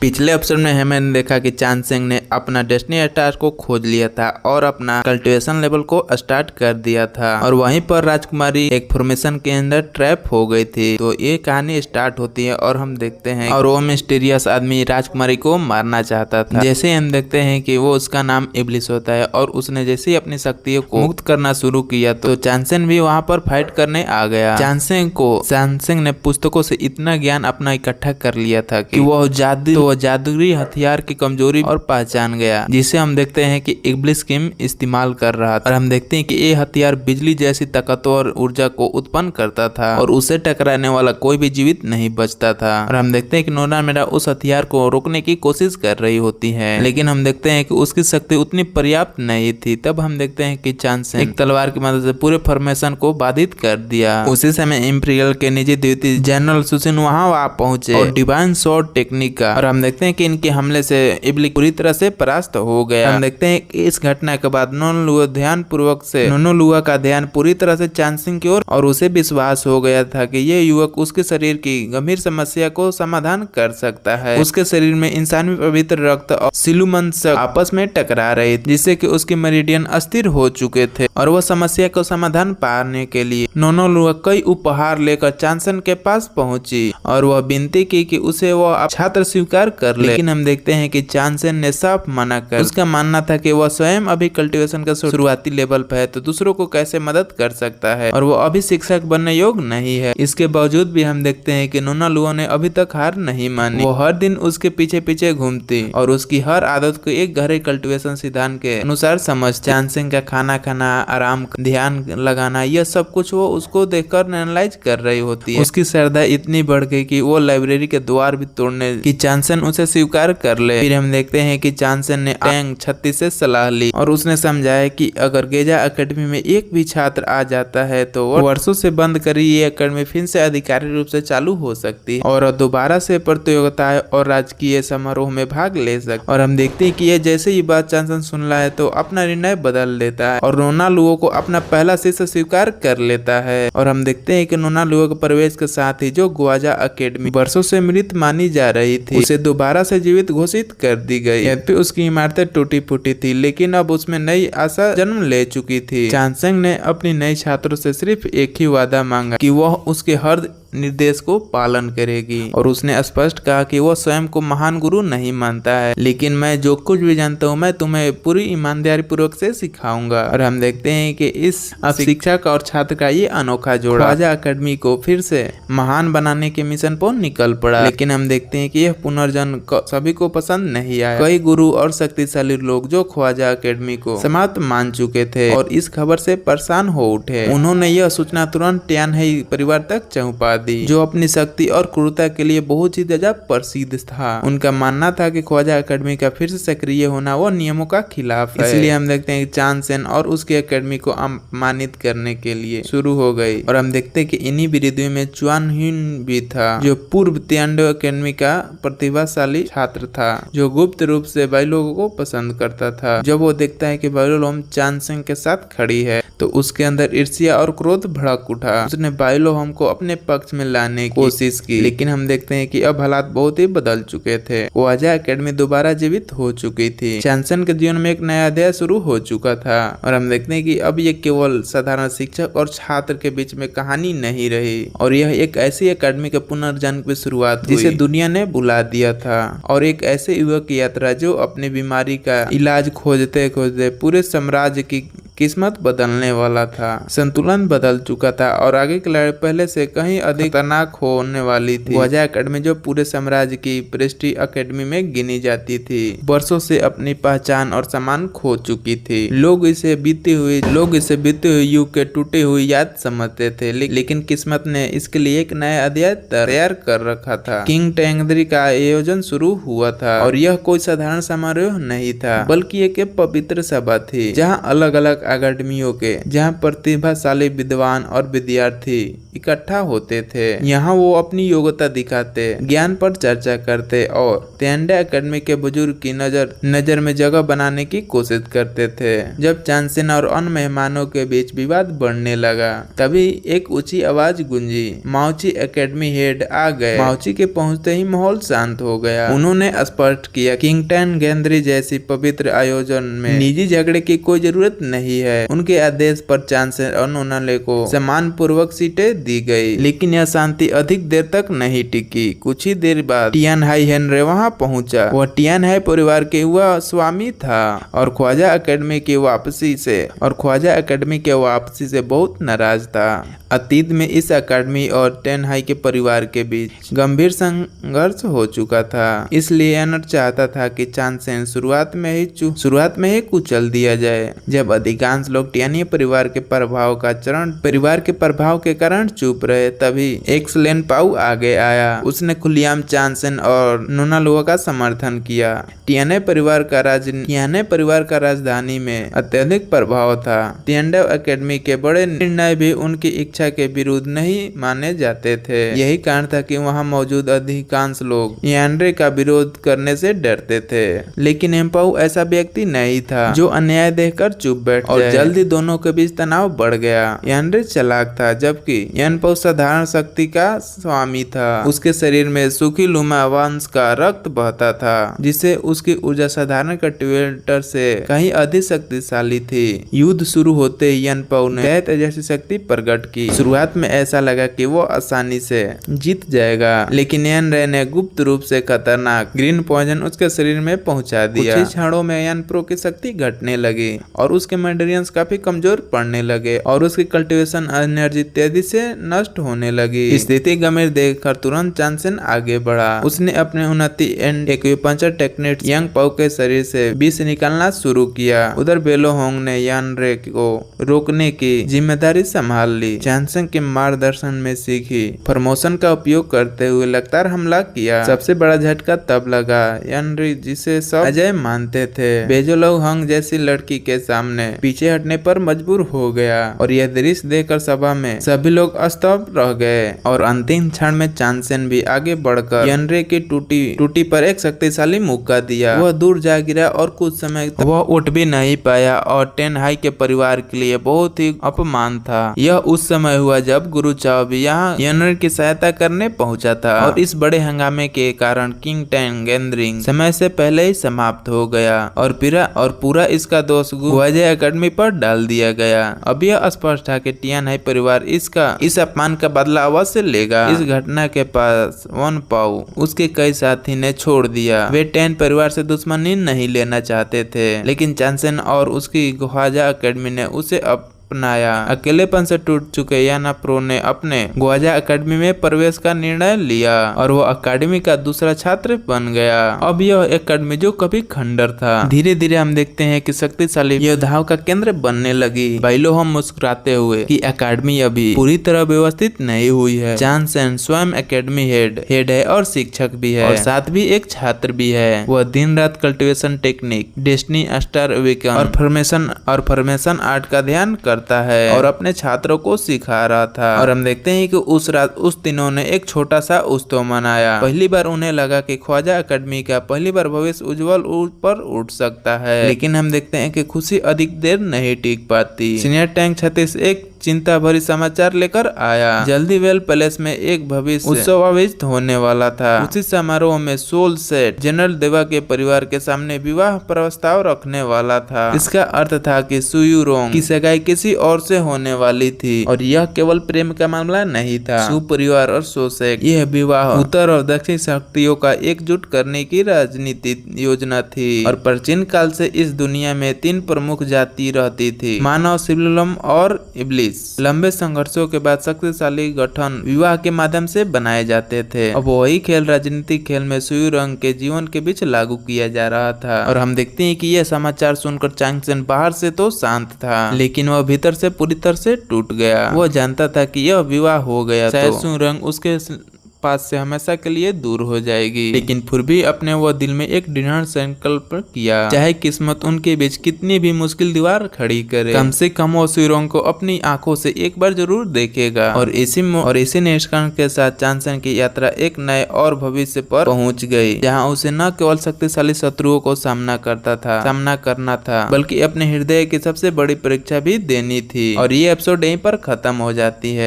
पिछले एपिसोड में हमने देखा कि चांसेंग ने अपना डेस्टिनी स्टार को खोज लिया था और अपना कल्टीवेशन लेवल को स्टार्ट कर दिया था और वहीं पर राजकुमारी एक फॉर्मेशन के अंदर ट्रैप हो गई थी। तो ये कहानी स्टार्ट होती है और हम देखते हैं और वो मिस्टीरियस आदमी राजकुमारी को मारना चाहता था। जैसे हम देखते हैं कि वो उसका नाम इब्लिस होता है और उसने जैसे ही अपनी शक्तियों को मुक्त करना शुरू किया तो चांसेंग भी वहाँ पर फाइट करने आ गया। चांसेंग ने पुस्तकों से इतना ज्ञान अपना इकट्ठा कर लिया था कि वह जादुई हथियार की कमजोरी और पहचान गया, जिसे हम देखते हैं कि इब्लिस किम इस्तेमाल कर रहा था। और हम देखते हैं कि ये हथियार बिजली जैसी ताकतवर ऊर्जा को उत्पन्न करता था और उसे टकराने वाला कोई भी जीवित नहीं बचता था। और हम देखते हैं कि नोना मेरा उस हथियार को रोकने की कोशिश कर रही होती है, लेकिन हम देखते हैं कि उसकी शक्ति उतनी पर्याप्त नहीं थी। तब हम देखते हैं कि चांसेंग एक तलवार की मदद से पूरे फॉर्मेशन को बाधित कर दिया। उसी समय इंपीरियल के निजी द्वितीय जनरल सुसिन वहां पहुंचे और डिवाइन स्वॉर्ड टेक्निक का, और हम देखते हैं कि इनके हमले से इब्लिस पूरी तरह से परास्त हो गया। हम देखते हैं कि इस घटना के बाद नोनोलुआ का ध्यान पूरी तरह से चांसेंग की ओर और उसे विश्वास हो गया था कि यह युवक उसके शरीर की गंभीर समस्या को समाधान कर सकता है। उसके शरीर में इंसानी पवित्र रक्त और सिलुमन आपस में टकरा रहे जिससे कि उसके मेरिडियन अस्थिर हो चुके थे और वह समस्या को समाधान पाने के लिए नोनोलुआ कई उपहार लेकर चांसेंग के पास पहुंची और वह विनती की कि उसे वह छात्र स्वीकार कर ले। लेकिन हम देखते हैं कि चांसेंग ने साफ मना कर। उसका मानना था कि वह स्वयं अभी कल्टीवेशन का शुरुआती लेवल पर है तो दूसरों को कैसे मदद कर सकता है और वह अभी शिक्षक बनने योग्य नहीं है। इसके बावजूद भी हम देखते हैं कि नोनालुआ ने अभी तक हार नहीं मानी। वो हर दिन उसके पीछे पीछे घूमती और उसकी हर आदत को एक गहरे कल्टीवेशन सिद्धांत के अनुसार समझ। चांसेंग का खाना खाना, आराम, ध्यान लगाना, यह सब कुछ वो उसको देखकर एनालाइज कर रही होती है। उसकी श्रद्धा इतनी बढ़ गई कि वो लाइब्रेरी के द्वार भी तोड़ने की चांसेंग उसे स्वीकार कर ले। फिर हम देखते हैं कि चांसेंग ने टैंग 36 से सलाह ली और उसने समझाया कि अगर गेजा एकेडमी में एक भी छात्र आ जाता है तो वर्षों से बंद करी ये एकेडमी फिर से आधिकारिक रूप से चालू हो सकती है और दोबारा से प्रतियोगिताएं और राजकीय समारोह में भाग ले सकती। और हम देखते हैं कि ये जैसे ही बात चांसेंग सुन रहा है तो अपना निर्णय बदल लेता है और नोनालुआ को अपना पहला शिष्य स्वीकार कर लेता है। और हम देखते हैं कि नोनालुआ के प्रवेश के साथ ही जो ग्वाजा एकेडमी वर्षों से मृत मानी जा रही थी उसे दोबारा से जीवित घोषित कर दी गई। यद्यपि उसकी इमारतें टूटी फूटी थी लेकिन अब उसमें नई आशा जन्म ले चुकी थी। चांसेंग ने अपनी नई छात्रों से सिर्फ एक ही वादा मांगा कि वह उसके हर निर्देश को पालन करेगी और उसने स्पष्ट कहा कि वह स्वयं को महान गुरु नहीं मानता है, लेकिन मैं जो कुछ भी जानता हूँ मैं तुम्हें पूरी ईमानदारी पूर्वक से सिखाऊंगा। और हम देखते हैं कि इस शिक्षक और छात्र का ये अनोखा जोड़ा ख्वाजा एकेडमी को फिर से महान बनाने के मिशन पर निकल पड़ा। लेकिन हम देखते हैं कि यह पुनर्जन्म सभी को पसंद नहीं आया। कई गुरु और शक्तिशाली लोग जो ख्वाजा एकेडमी को समाप्त मान चुके थे और इस खबर से परेशान हो उठे। उन्होंने यह सूचना तुरंत टियानही परिवार तक पहुंचा दी जो अपनी शक्ति और क्रूरता के लिए बहुत ही ज्यादा प्रसिद्ध था। उनका मानना था कि ख्वाजा एकेडमी का फिर से सक्रिय होना वो नियमों का खिलाफ है। इसलिए हम देखते हैं कि चांसेंग और उसके एकेडमी को अपमानित करने के लिए शुरू हो गई। और हम देखते हैं कि इन्हीं विरोधियों में चुआन ह्यून भी था जो पूर्व तियांडो एकेडमी का प्रतिभाशाली छात्र था जो गुप्त रूप से बाइलोग को पसंद करता था। जब वो देखता है कि बाइलोम चांसेंग के साथ खड़ी है तो उसके अंदर ईर्ष्या और क्रोध भड़क उठा। उसने बाइलोम को अपने पक्ष में लाने की कोशिश की, लेकिन हम देखते हैं कि अब हालात बहुत ही बदल चुके थे। ख्वाजा एकेडमी दोबारा जीवित हो चुकी थी। चांसेंग के जीवन में एक नया अध्याय शुरू हो चुका था और हम देखते हैं कि अब ये केवल साधारण शिक्षक और छात्र के बीच में कहानी नहीं रही और यह एक ऐसी एकेडमी के पुनर्जन्म की शुरुआत जिसे दुनिया ने बुला दिया था और एक ऐसे युवक की यात्रा जो अपनी बीमारी का इलाज खोजते खोजते पूरे साम्राज्य की किस्मत बदलने वाला था। संतुलन बदल चुका था और आगे की लड़ाई पहले से कहीं अधिक खतरनाक होने वाली थी। ख्वाजा एकेडमी जो पूरे साम्राज्य की प्रेस्टीज एकेडमी में गिनी जाती थी वर्षों से अपनी पहचान और सम्मान खो चुकी थी। लोग इसे बीते हुए युग के टूटे हुई याद समझते थे, लेकिन किस्मत ने इसके लिए एक नया अध्याय तैयार कर रखा था। किंग टेंगदरी का आयोजन शुरू हुआ था और यह कोई साधारण समारोह नहीं था बल्कि एक पवित्र सभा थी जहाँ अलग अलग अकादमियों के, जहाँ प्रतिभाशाली विद्वान और विद्यार्थी इकट्ठा होते थे। यहाँ वो अपनी योग्यता दिखाते, ज्ञान पर चर्चा करते और तियांडे एकेडमी के बुजुर्ग की नजर में जगह बनाने की कोशिश करते थे। जब चांगसेन और अन्य मेहमानों के बीच विवाद बढ़ने लगा, तभी एक ऊंची आवाज गूंजी, माओची एकेडमी हेड आ गए। माओची के पहुंचते ही माहौल शांत हो गया। उन्होंने स्पष्ट किया, किंगटन गेंद्री जैसी पवित्र आयोजन में निजी झगड़े की कोई जरूरत नहीं है। उनके आदेश पर चांगसेन और नोनाले को सम्मान पूर्वक सीटें दी गई, लेकिन यह शांति अधिक देर तक नहीं टिकी। कुछ ही देर बाद टियानहाई हेनरे वहां पहुंचा। वह टियानहाई परिवार के हुआ स्वामी था और ख्वाजा एकेडमी की वापसी से बहुत नाराज था। अतीत में इस एकेडमी और टियानहाई के परिवार के बीच गंभीर संघर्ष हो चुका था, इसलिए एनर चाहता था कि चांगसेन शुरुआत में ही कुचल दिया जाए। जब अधिकांश लोग टियानहाई परिवार के प्रभाव के कारण चुप रहे, तभी एक्सलेन पाउ आगे आया। उसने खुलेआम चांगसेन और नोनालुआ का समर्थन किया। टियानहाई परिवार का राजधानी में अत्यधिक प्रभाव था। टियांडे एकेडमी के बड़े निर्णय भी उनकी इच्छा के विरुद्ध नहीं माने जाते थे। यही कारण था कि वहां मौजूद अधिकांश लोग यानरे का विरोध करने से डरते थे। लेकिन एम्पाउ ऐसा व्यक्ति नहीं था जो अन्याय देखकर चुप बैठ जाए, और जल्दी दोनों के बीच तनाव बढ़ गया। यानरे चालाक था, जबकि एम्पाउ साधारण शक्ति का स्वामी था। उसके शरीर में सुखी लुमा वंश का रक्त बहता था, जिससे उसकी ऊर्जा साधारण कल्टीवेटर से कहीं अधिक शक्तिशाली थी। युद्ध शुरू होते ही एम्पाउ ने दैत्य जैसी शक्ति प्रकट की। शुरुआत में ऐसा लगा कि वो आसानी से जीत जाएगा, लेकिन यानरे ने गुप्त रूप से खतरनाक ग्रीन पॉइजन उसके शरीर में पहुंचा दिया। कुछ ही क्षणों में यानप्रो की शक्ति घटने लगी और उसके मेंडेरियंस काफी कमजोर पड़ने लगे और उसकी कल्टीवेशन एनर्जी तेजी से नष्ट होने लगी। स्थिति गंभीर देखकर तुरंत चांगसेन आगे बढ़ा। उसने अपने उन्नति एंड एक्यूपंक्चर टेक्निक यांग पाउ के शरीर से विष निकालना शुरू किया। उधर बेलो होंग ने यानरे को रोकने की जिम्मेदारी संभाल ली। चांगसेन के मार्गदर्शन में सीखी प्रमोशन का उपयोग करते हुए लगातार हमला किया। सबसे बड़ा झटका तब लगा यानरे, जिसे सब अजय मानते थे, बेजोलो हंग जैसी लड़की के सामने पीछे हटने पर मजबूर हो गया। और यह दृश्य देखकर सभा में सभी लोग स्तब्ध रह गए और अंतिम क्षण में चांगसेन भी आगे बढ़कर यानरे की टूटी पर एक शक्तिशाली मुक्का दिया। वह दूर जा गिरा और कुछ समय तक वह उठ भी नहीं पाया और टियानहाई के परिवार के लिए बहुत ही अपमान था। यह उस समय हुआ जब गुरु चाओ भी यहाँ यानरे की सहायता करने पहुंचा था, और इस बड़े हंगामे के कारण किंगटन गैदरिंग समय से पहले ही समाप्त हो गया और पूरा इसका दोष ख्वाजा एकेडमी पर डाल दिया गया। अब यह स्पष्ट था कि टियानहाई परिवार इस अपमान का बदला अवश्य लेगा। इस घटना के पास वन पाउ उसके कई साथी ने छोड़ दिया। वे टेन परिवार से दुश्मनी नहीं लेना चाहते थे, लेकिन चांगसेन और उसकी ख्वाजा एकेडमी ने उसे अपनाया। अकेलेपन से टूट चुके यानप्रो ने अपने ख्वाजा एकेडमी में प्रवेश का निर्णय लिया और वो एकेडमी का दूसरा छात्र बन गया। अब यह एकेडमी जो कभी खंडर था, धीरे धीरे हम देखते हैं कि शक्तिशाली योद्धाओं का केंद्र बनने लगी। बैलो हम मुस्कुराते हुए कि एकेडमी अभी पूरी तरह व्यवस्थित नहीं हुई है। चांगसेन स्वयं एकेडमी हेड है और शिक्षक भी है, और साथ भी एक छात्र भी है। वह दिन रात cultivation technique, destiny star awaken और फॉर्मेशन आर्ट का ध्यान करता है और अपने छात्रों को सिखा रहा था। और हम देखते हैं कि उस रात उस तीनों ने एक छोटा सा उत्सव मनाया। पहली बार उन्हें लगा कि ख्वाजा एकेडमी का पहली बार भविष्य उज्जवल पर उठ सकता है, लेकिन हम देखते हैं कि खुशी अधिक देर नहीं टिक पाती। सीनियर टैंक 36 एक चिंता भरी समाचार लेकर आया। जल्दी वेल पैलेस में एक भविष्य उत्सव आयोजित होने वाला था। उसी समारोह में सोल सेट जनरल देवा के परिवार के सामने विवाह प्रस्ताव रखने वाला था। इसका अर्थ था कि सुयुरोंग की सगाई किसी और से होने वाली थी, और यह केवल प्रेम का मामला नहीं था। सु परिवार और सोसेक, यह विवाह उत्तर और दक्षिण शक्तियों का एकजुट करने की राजनीतिक योजना थी। और प्राचीन काल से इस दुनिया में 3 प्रमुख जाति रहती थी, मानव, सिविलम और इब्लिस। लंबे संघर्षों के बाद शक्तिशाली गठन विवाह के माध्यम से बनाए जाते थे। अब वही खेल राजनीतिक खेल में सुयुरोंग के जीवन के बीच लागू किया जा रहा था। और हम देखते हैं कि यह समाचार सुनकर चांगसेन बाहर से तो शांत था, लेकिन वह भीतर से पूरी तरह से टूट गया। वह जानता था कि यह विवाह हो गया, शायद सुयुरोंग उसके पास से हमेशा के लिए दूर हो जाएगी। लेकिन फिर भी अपने वो दिल में एक दृढ़ संकल्प किया, चाहे किस्मत उनके बीच कितनी भी मुश्किल दीवार खड़ी करे, कम से कम वो शिरोंग को अपनी आंखों से एक बार जरूर देखेगा। और इसी निष्कर्ष के साथ चांगसेन की यात्रा एक नए और भविष्य पर पहुंच गई, जहां उसे न केवल शक्तिशाली शत्रुओं को सामना करना था, बल्कि अपने हृदय की सबसे बड़ी परीक्षा भी देनी थी। और ये एपिसोड यहीं पर खत्म हो जाती है।